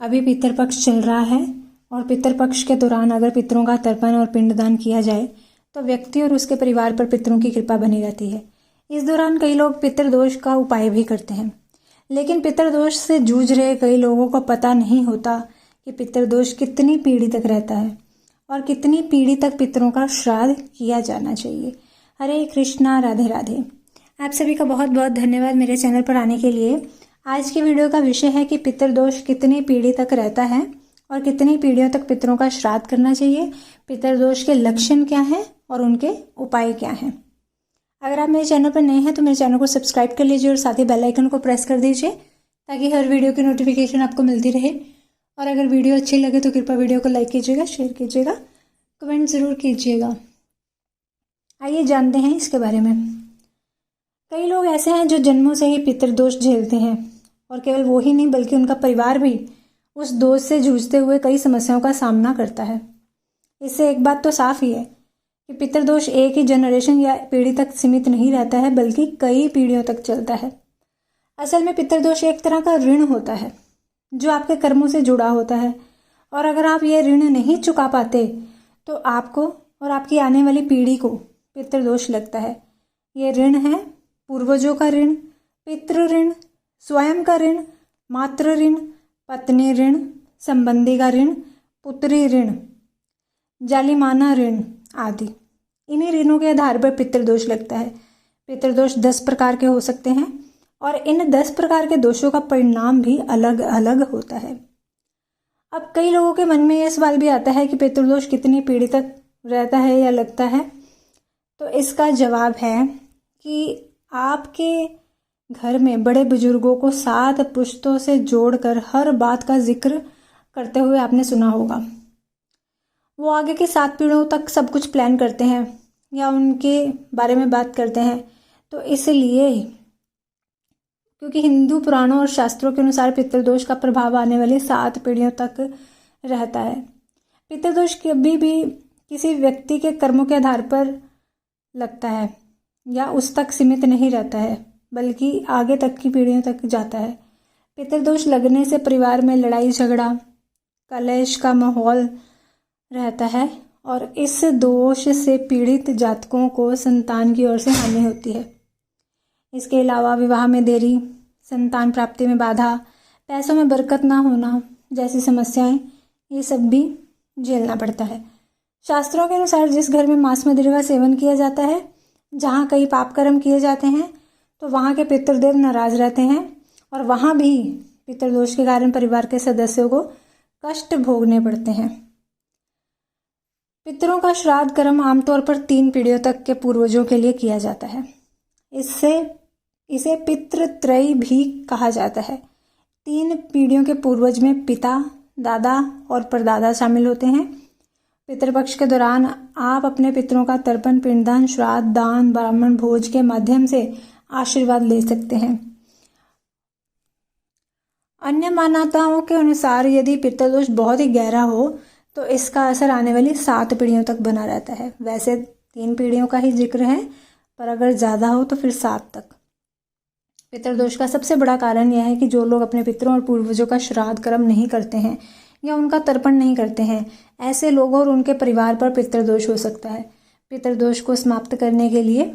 अभी पितृपक्ष चल रहा है और पितृपक्ष के दौरान अगर पितरों का तर्पण और पिंडदान किया जाए तो व्यक्ति और उसके परिवार पर पितरों की कृपा बनी रहती है। इस दौरान कई लोग पितृदोष का उपाय भी करते हैं, लेकिन पितृदोष से जूझ रहे कई लोगों को पता नहीं होता कि पितृदोष कितनी पीढ़ी तक रहता है और कितनी पीढ़ी तक पितरों का श्राद्ध किया जाना चाहिए। हरे कृष्णा, राधे राधे। आप सभी का बहुत बहुत धन्यवाद मेरे चैनल पर आने के लिए। आज की वीडियो का विषय है कि पितृदोष कितनी पीढ़ी तक रहता है और कितनी पीढ़ियों तक पितरों का श्राद्ध करना चाहिए, पितृदोष के लक्षण क्या हैं और उनके उपाय क्या हैं। अगर आप मेरे चैनल पर नए हैं तो मेरे चैनल को सब्सक्राइब कर लीजिए और साथ ही बेल आइकन को प्रेस कर दीजिए ताकि हर वीडियो की नोटिफिकेशन आपको मिलती रहे। और अगर वीडियो अच्छी लगे तो कृपया वीडियो को लाइक कीजिएगा, शेयर कीजिएगा, कमेंट ज़रूर कीजिएगा। आइए जानते हैं इसके बारे में। कई लोग ऐसे हैं जो जन्मों से ही पितृदोष झेलते हैं और केवल वो ही नहीं बल्कि उनका परिवार भी उस दोष से जूझते हुए कई समस्याओं का सामना करता है। इससे एक बात तो साफ ही है कि पितृदोष एक ही जनरेशन या पीढ़ी तक सीमित नहीं रहता है बल्कि कई पीढ़ियों तक चलता है। असल में पितृदोष एक तरह का ऋण होता है जो आपके कर्मों से जुड़ा होता है और अगर आप ये ऋण नहीं चुका पाते तो आपको और आपकी आने वाली पीढ़ी को पितृदोष लगता है। ये ऋण है पूर्वजों का ऋण, पितृ ऋण, स्वयं का ऋण, मातृ ऋण, पत्नी ऋण, संबंधी का ऋण, पुत्री ऋण, जालिमाना ऋण आदि। इन्हीं ऋणों के आधार पर पितृदोष लगता है। पितृदोष 10 प्रकार के हो सकते हैं और इन 10 प्रकार के दोषों का परिणाम भी अलग अलग होता है। अब कई लोगों के मन में यह सवाल भी आता है कि पितृदोष कितनी पीढ़ी तक रहता है या लगता है। तो इसका जवाब है कि आपके घर में बड़े बुजुर्गों को 7 पुश्तों से जोड़कर हर बात का जिक्र करते हुए आपने सुना होगा। वो आगे की 7 पीढ़ियों तक सब कुछ प्लान करते हैं या उनके बारे में बात करते हैं। तो इसलिए क्योंकि हिंदू पुराणों और शास्त्रों के अनुसार पितृदोष का प्रभाव आने वाली 7 पीढ़ियों तक रहता है। पितृदोष कभी भी किसी व्यक्ति के कर्मों के आधार पर लगता है या उस तक सीमित नहीं रहता है बल्कि आगे तक की पीढ़ियों तक जाता है। पितृदोष लगने से परिवार में लड़ाई झगड़ा, कलेश का माहौल रहता है और इस दोष से पीड़ित जातकों को संतान की ओर से हानि होती है। इसके अलावा विवाह में देरी, संतान प्राप्ति में बाधा, पैसों में बरकत ना होना जैसी समस्याएं, ये सब भी झेलना पड़ता है। शास्त्रों के अनुसार जिस घर में मांस मदिरा का सेवन किया जाता है, जहाँ कई पाप कर्म किए जाते हैं, तो वहाँ के पितृदेव नाराज रहते हैं और वहाँ भी पितृदोष के कारण परिवार के सदस्यों को कष्ट भोगने पड़ते हैं। पितरों का श्राद्ध कर्म आमतौर पर 3 पीढ़ियों तक के पूर्वजों के लिए किया जाता है। इसे पितृत्रयी भी कहा जाता है। 3 पीढ़ियों के पूर्वज में पिता, दादा और परदादा शामिल होते हैं। पितृपक्ष के दौरान आप अपने पितरों का तर्पण, पिंडदान, श्राद्ध, दान, ब्राह्मण भोज के माध्यम से आशीर्वाद ले सकते हैं। अन्य मान्यताओं के अनुसार यदि पितृदोष बहुत ही गहरा हो तो इसका असर आने वाली 7 पीढ़ियों तक बना रहता है। वैसे 3 पीढ़ियों का ही जिक्र है, पर अगर ज़्यादा हो तो फिर 7 तक। पितृदोष का सबसे बड़ा कारण यह है कि जो लोग अपने पितरों और पूर्वजों का श्राद्ध कर्म नहीं करते हैं या उनका तर्पण नहीं करते हैं, ऐसे लोगों और उनके परिवार पर पितृदोष हो सकता है। पितृदोष को समाप्त करने के लिए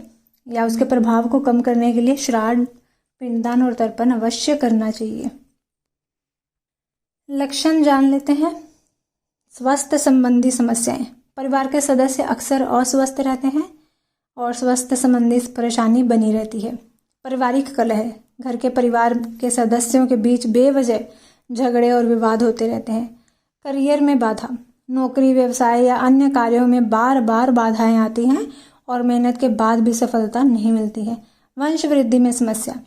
या उसके प्रभाव को कम करने के लिए श्राद्ध, पिंडदान और तर्पण अवश्य करना चाहिए। लक्षण जान लेते हैं। स्वास्थ्य संबंधी समस्याएं। परिवार के सदस्य अक्सर अस्वस्थ रहते हैं और स्वास्थ्य संबंधी परेशानी बनी रहती है। पारिवारिक कलह। घर के परिवार के सदस्यों के बीच बेवजह झगड़े और विवाद होते रहते हैं। करियर में बाधा। नौकरी, व्यवसाय या अन्य कार्यों में बार बार बाधाएं आती हैं और मेहनत के बाद भी सफलता नहीं मिलती है। वंश वृद्धि में समस्या।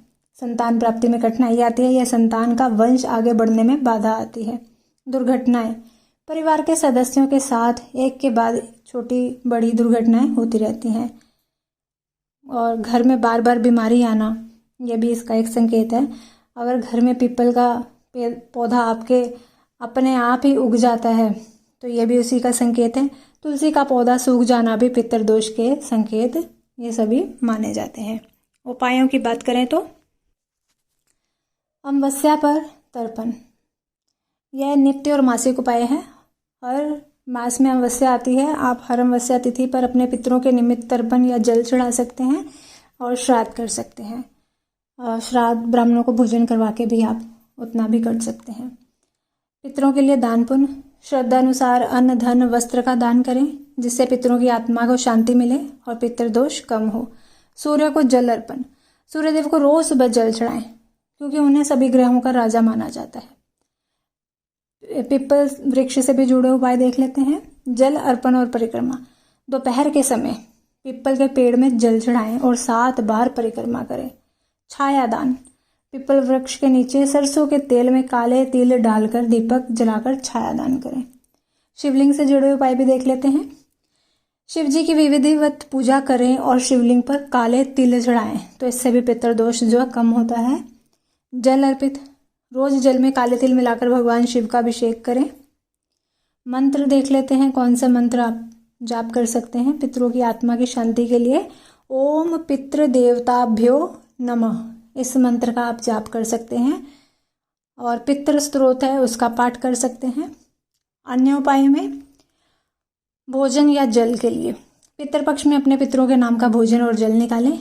संतान प्राप्ति में कठिनाई आती है या संतान का वंश आगे बढ़ने में बाधा आती है। दुर्घटनाएं। परिवार के सदस्यों के साथ एक के बाद छोटी बड़ी दुर्घटनाएं होती रहती हैं और घर में बार बार बीमारी आना, यह भी इसका एक संकेत है। अगर घर में पीपल का पौधा आपके अपने आप ही उग जाता है तो यह भी उसी का संकेत है। तुलसी का पौधा सूख जाना भी पितृदोष के संकेत ये सभी माने जाते हैं। उपायों की बात करें तो अमावस्या पर तर्पण। यह नित्य और मासिक उपाय है। हर मास में अमावस्या आती है। आप हर अमावस्या तिथि पर अपने पितरों के निमित्त तर्पण या जल चढ़ा सकते हैं और श्राद्ध कर सकते हैं। श्राद्ध ब्राह्मणों को भोजन करवा के भी आप उतना भी कर सकते हैं। पितरों के लिए दान पुण्य, श्रद्धा अनुसार अन्न धन वस्त्र का दान करें जिससे पितरों की आत्मा को शांति मिले और पितृदोष कम हो। सूर्य को जल अर्पण, सूर्यदेव को रोज सुबह जल चढ़ाएं क्योंकि उन्हें सभी ग्रहों का राजा माना जाता है। पीपल वृक्ष से भी जुड़े उपाय देख लेते हैं। जल अर्पण और परिक्रमा, दोपहर के समय पीपल के पेड़ में जल चढ़ाएं और 7 बार परिक्रमा करें। छाया दान, पीपल वृक्ष के नीचे सरसों के तेल में काले तिल डालकर दीपक जलाकर छाया दान करें। शिवलिंग से जुड़े उपाय भी देख लेते हैं। शिव जी की विधिवत पूजा करें और शिवलिंग पर काले तिल चढ़ाएं तो इससे भी पितृदोष जो कम होता है। जल अर्पित, रोज जल में काले तिल मिलाकर भगवान शिव का अभिषेक करें। मंत्र देख लेते हैं, कौन सा मंत्र आप जाप कर सकते हैं पितरों की आत्मा की शांति के लिए। ओम पितृ देवताभ्यो नमः, इस मंत्र का आप जाप कर सकते हैं और पितृ स्तोत्र है उसका पाठ कर सकते हैं। अन्य उपाय में भोजन या जल के लिए पितृपक्ष में अपने पितरों के नाम का भोजन और जल निकालें।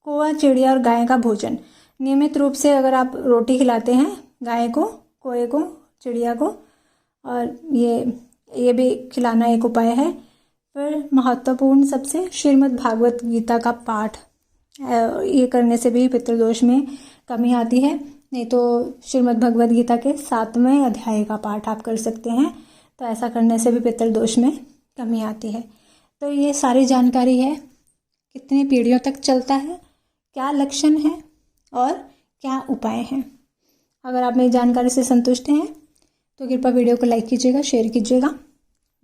कौआ, चिड़िया और गाय का भोजन, नियमित रूप से अगर आप रोटी खिलाते हैं गाय को, कौए को, चिड़िया को, और ये भी खिलाना एक उपाय है। फिर महत्वपूर्ण सबसे श्रीमद् भागवत गीता का पाठ, ये करने से भी पितृदोष में कमी आती है। नहीं तो श्रीमद् भगवत गीता के 7वें अध्याय का पाठ आप कर सकते हैं, तो ऐसा करने से भी पितृदोष में कमी आती है। तो ये सारी जानकारी है, कितनी पीढ़ियों तक चलता है, क्या लक्षण है और क्या उपाय हैं। अगर आप मेरी जानकारी से संतुष्ट हैं तो कृपया वीडियो को लाइक कीजिएगा, शेयर कीजिएगा।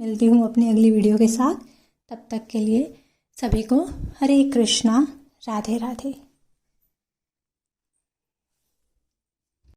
मिलती हूँ अपनी अगली वीडियो के साथ, तब तक के लिए सभी को हरे कृष्णा, राधे राधे।